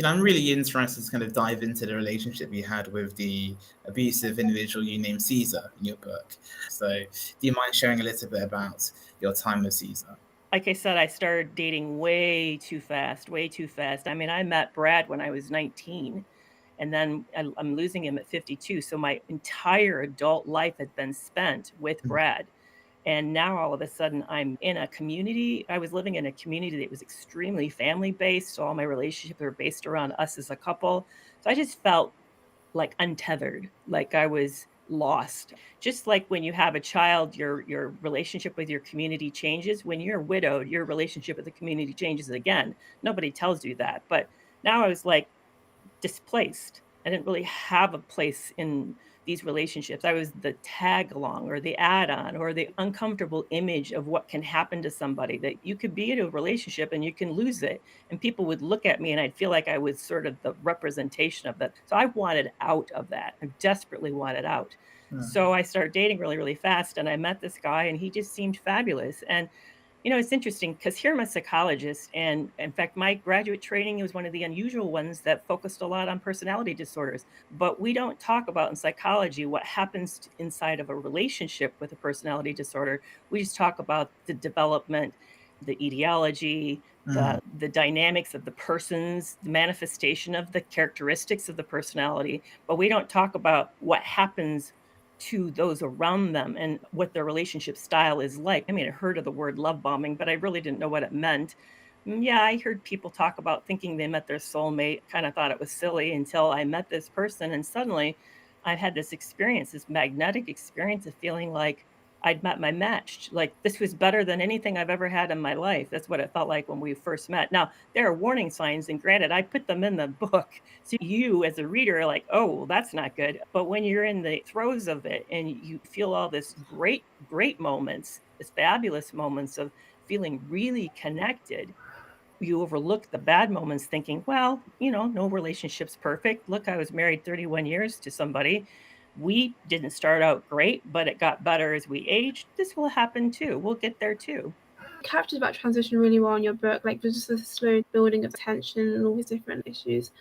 I'm really interested to kind of dive into the relationship you had with the abusive individual you named Caesar in your book. So, do you mind sharing a little bit about your time with Caesar? Like I said, I started dating way too fast, way too fast. I mean, I met Brad when I was 19, and then I'm losing him at 52. So my entire adult life had been spent with Brad. And now all of a sudden I'm in a community. I was living in a community that was extremely family based. So all my relationships were based around us as a couple. So I just felt like untethered, like I was lost. Just like when you have a child, your relationship with your community changes. When you're widowed, your relationship with the community changes again. Nobody tells you that. But now I was like displaced. I didn't really have a place in these relationships. I was the tag along or the add on or the uncomfortable image of what can happen to somebody, that you could be in a relationship and you can lose it. And people would look at me and I'd feel like I was sort of the representation of that. So I wanted out of that. I desperately wanted out. So I started dating really, really fast. And I met this guy and he just seemed fabulous. And it's interesting because here I'm a psychologist, and in fact, my graduate training was one of the unusual ones that focused a lot on personality disorders. But we don't talk about in psychology what happens inside of a relationship with a personality disorder. We just talk about the development, the etiology, Mm. the dynamics of the persons, the manifestation of the characteristics of the personality. But we don't talk about what happens to those around them and what their relationship style is like. I mean, I heard of the word love bombing, but I really didn't know what it meant. Yeah, I heard people talk about thinking they met their soulmate, kind of thought it was silly until I met this person. And suddenly I had this experience, this magnetic experience of feeling like I'd met my match. Like this was better than anything I've ever had in my life. That's what it felt like when we first met. Now, there are warning signs, and granted, I put them in the book. So you, as a reader, are like, oh, well, that's not good. But when you're in the throes of it and you feel all this great, great moments, this fabulous moments of feeling really connected, you overlook the bad moments thinking, well, no relationship's perfect. Look, I was married 31 years to somebody. We didn't start out great, but it got better as we aged. This will happen too. We'll get there too. Captured that transition really well in your book, like just the slow building of tension and all these different issues.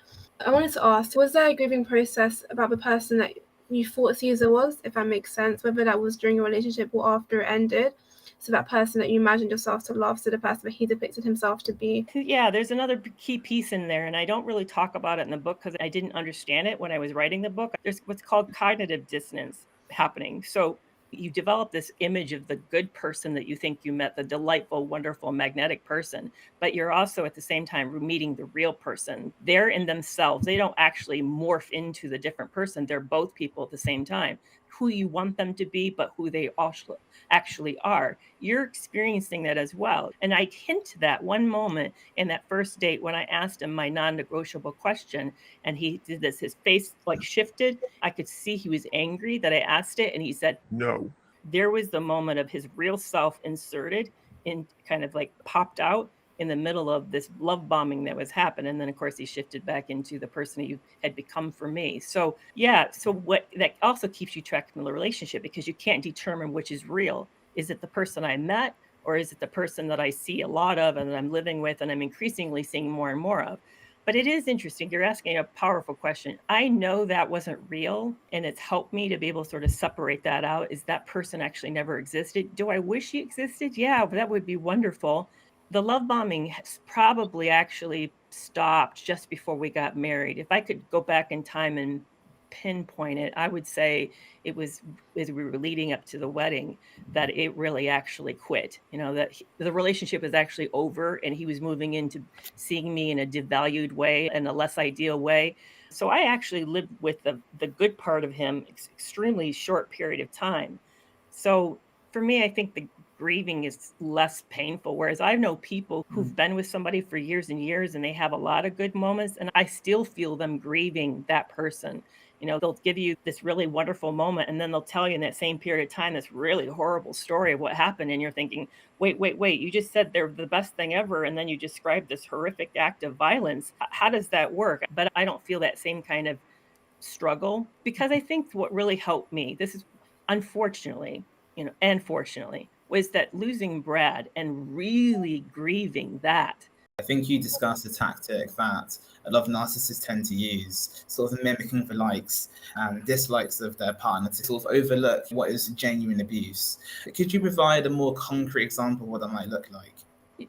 I wanted to ask, was there a grieving process about the person that you thought Caesar was, if that makes sense, whether that was during your relationship or after it ended? So that person that you imagined yourself to love, so the person that he depicted himself to be. Yeah, there's another key piece in there, and I don't really talk about it in the book because I didn't understand it when I was writing the book. There's what's called cognitive dissonance happening. So you develop this image of the good person that you think you met, the delightful, wonderful, magnetic person, but you're also at the same time meeting the real person. They're in themselves. They don't actually morph into the different person. They're both people at the same time, who you want them to be, but who they actually are. You're experiencing that as well. And I hint to that one moment in that first date when I asked him my non-negotiable question and he did this, his face like shifted. I could see he was angry that I asked it and he said, No. there was the moment of his real self inserted and kind of like popped out in the middle of this love bombing that was happening. And then, of course, he shifted back into the person he had become for me. So, yeah. So, what that also keeps you track in the relationship because you can't determine which is real. Is it the person I met or is it the person that I see a lot of and that I'm living with and I'm increasingly seeing more and more of? But it is interesting. You're asking a powerful question. I know that wasn't real, and it's helped me to be able to sort of separate that out. Is that person actually never existed? Do I wish he existed? Yeah, that would be wonderful. The love bombing has probably actually stopped just before we got married. If I could go back in time and pinpoint it, I would say it was as we were leading up to the wedding that it really actually quit. That the relationship was actually over and he was moving into seeing me in a devalued way and a less ideal way. So I actually lived with the good part of him extremely short period of time. So for me, I think the grieving is less painful. Whereas I know people who've been with somebody for years and years and they have a lot of good moments, and I still feel them grieving that person. They'll give you this really wonderful moment, and then they'll tell you in that same period of time this really horrible story of what happened. And you're thinking, wait, wait, wait, you just said they're the best thing ever. And then you described this horrific act of violence. How does that work? But I don't feel that same kind of struggle because I think what really helped me, this is unfortunately, and fortunately, was that losing Brad and really grieving that I think you discussed a tactic that a lot of narcissists tend to use, sort of mimicking the likes and dislikes of their partner to sort of overlook what is genuine abuse. Could you provide a more concrete example of what that might look like?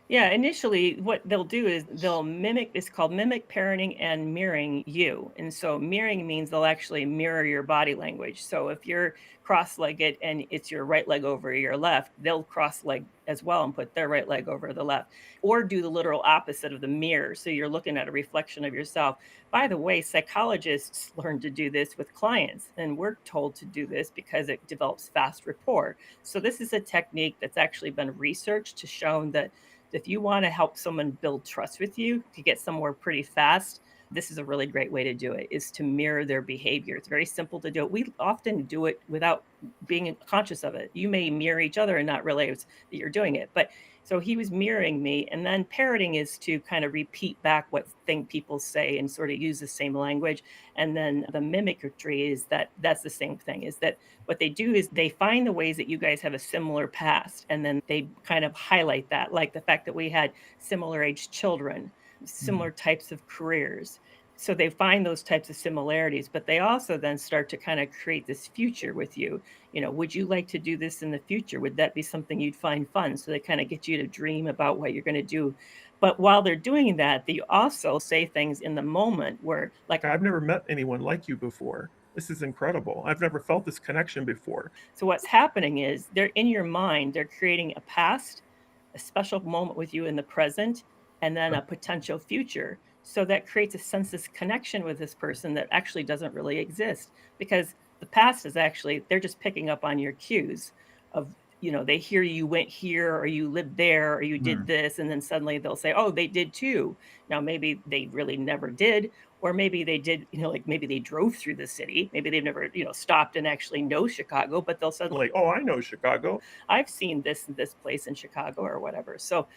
Yeah, initially, what they'll do is they'll mimic, it's called mimic parenting and mirroring you. And so mirroring means they'll actually mirror your body language. So if you're cross-legged and it's your right leg over your left, they'll cross-leg as well and put their right leg over the left, or do the literal opposite of the mirror. So you're looking at a reflection of yourself. By the way, psychologists learn to do this with clients, and we're told to do this because it develops fast rapport. So this is a technique that's actually been researched to show that if you want to help someone build trust with you to get somewhere pretty fast, this is a really great way to do it, is to mirror their behavior. It's very simple to do it. We often do it without being conscious of it. You may mirror each other and not realize that you're doing it. But so he was mirroring me. And then parroting is to kind of repeat back what thing people say and sort of use the same language. And then the mimicry is that's the same thing, is that what they do is they find the ways that you guys have a similar past, and then they kind of highlight that, like the fact that we had similar aged children, similar types of careers. So they find those types of similarities, but they also then start to kind of create this future with you. Would you like to do this in the future? Would that be something you'd find fun? So they kind of get you to dream about what you're going to do. But while they're doing that, they also say things in the moment where, like, I've never met anyone like you before. This is incredible. I've never felt this connection before. So what's happening is they're in your mind, they're creating a past, a special moment with you in the present, and then a potential future. So that creates a sense of connection with this person that actually doesn't really exist, because the past is actually, they're just picking up on your cues of, they hear you went here, or you lived there, or you did this, and then suddenly they'll say, oh, they did too. Now, maybe they really never did, or maybe they did, like maybe they drove through the city. Maybe they've never, stopped and actually know Chicago, but they'll suddenly, Like, oh, I know Chicago. I've seen this and this place in Chicago or whatever. So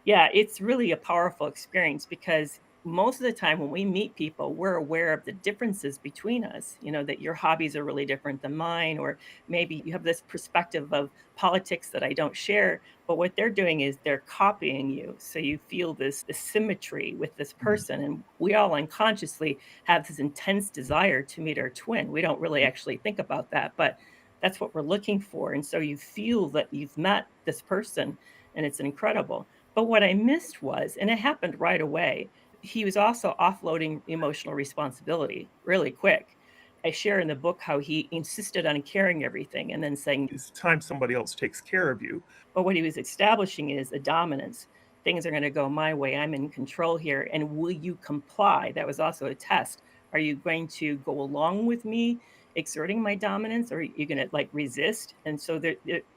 yeah, it's really a powerful experience, because most of the time when we meet people, we're aware of the differences between us, that your hobbies are really different than mine, or maybe you have this perspective of politics that I don't share. But what they're doing is they're copying you. So you feel this symmetry with this person. And we all unconsciously have this intense desire to meet our twin. We don't really actually think about that, but that's what we're looking for. And so you feel that you've met this person, and it's incredible. But what I missed was, and it happened right away, he was also offloading emotional responsibility really quick. I share in the book how he insisted on carrying everything and then saying, It's time somebody else takes care of you. but what he was establishing is a dominance. Things are going to go my way. I'm in control here. And will you comply? That was also a test. Are you going to go along with me exerting my dominance, or are you going to like resist? And so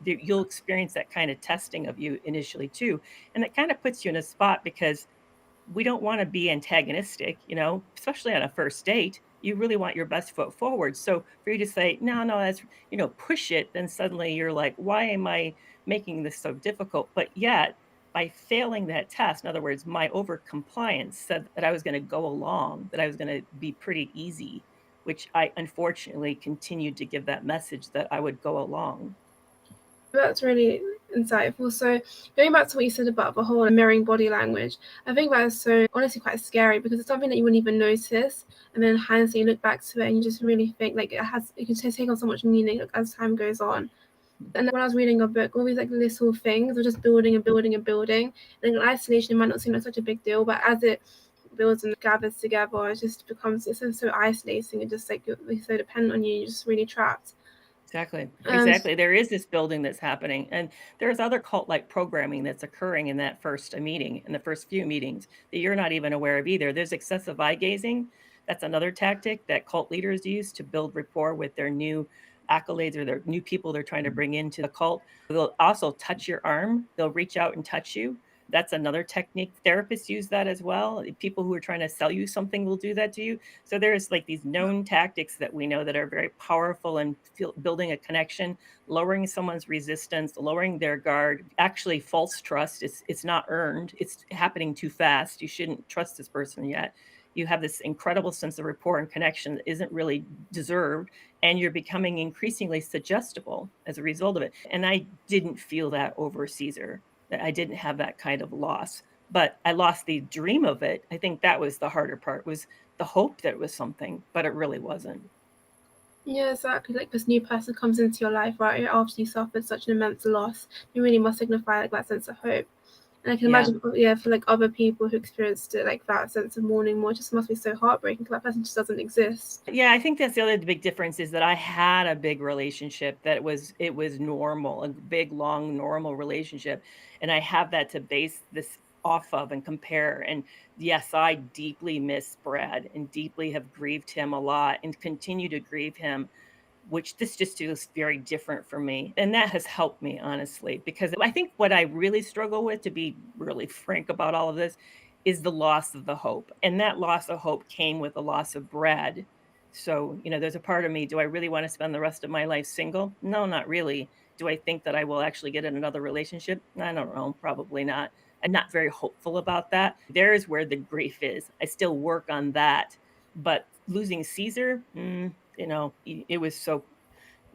you'll experience that kind of testing of you initially too. And that kind of puts you in a spot, because we don't want to be antagonistic, especially on a first date. You really want your best foot forward. So for you to say, no, that's, push it, then suddenly you're like, why am I making this so difficult? But yet, by failing that test, in other words, my over compliance said that I was going to go along, that I was going to be pretty easy, which I unfortunately continued to give that message that I would go along. That's really insightful. So going back to what you said about the whole mirroring body language, I think that is so honestly quite scary, because it's something that you wouldn't even notice, and then in hindsight you look back to it and you just really think like it can take on so much meaning as time goes on. And when I was reading a book, all these like little things are just building and building and building, and in isolation it might not seem like such a big deal, but as it builds and gathers together, it just becomes so isolating, and just like you're so dependent on you're just really trapped. Exactly. There is this building that's happening, and there's other cult-like programming that's occurring in that first meeting, in the first few meetings, that you're not even aware of either. There's excessive eye gazing. That's another tactic that cult leaders use to build rapport with their new accolades or their new people they're trying to bring into the cult. They'll also touch your arm. They'll reach out and touch you. That's another technique. Therapists use that as well. People who are trying to sell you something will do that to you. So there's like these known tactics that we know that are very powerful in building a connection, lowering someone's resistance, lowering their guard. Actually, false trust, it's not earned. It's happening too fast. You shouldn't trust this person yet. You have this incredible sense of rapport and connection that isn't really deserved, and you're becoming increasingly suggestible as a result of it. And I didn't feel that over Caesar. I didn't have that kind of loss. but I lost the dream of it. I think that was the harder part, was the hope that it was something, but it really wasn't. Yeah, exactly. Like this new person comes into your life, right? After you suffered such an immense loss, it really must signify like that sense of hope. And I can imagine, for like other people who experienced it, like that sense of mourning more, just must be so heartbreaking because that person just doesn't exist. Yeah, I think that's the other big difference, is that I had a big relationship that it was normal, a big, long, normal relationship. And I have that to base this off of and compare. And yes, I deeply miss Brad and deeply have grieved him a lot and continue to grieve him, which this just is very different for me. And that has helped me, honestly, because I think what I really struggle with, to be really frank about all of this, is the loss of the hope. And that loss of hope came with the loss of Brad. So, there's a part of me, do I really want to spend the rest of my life single? No, not really. Do I think that I will actually get in another relationship? I don't know, probably not. I'm not very hopeful about that. There's where the grief is. I still work on that. But losing Caesar, it was so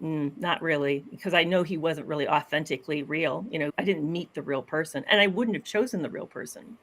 not really, because I know he wasn't really authentically real. I didn't meet the real person, and I wouldn't have chosen the real person.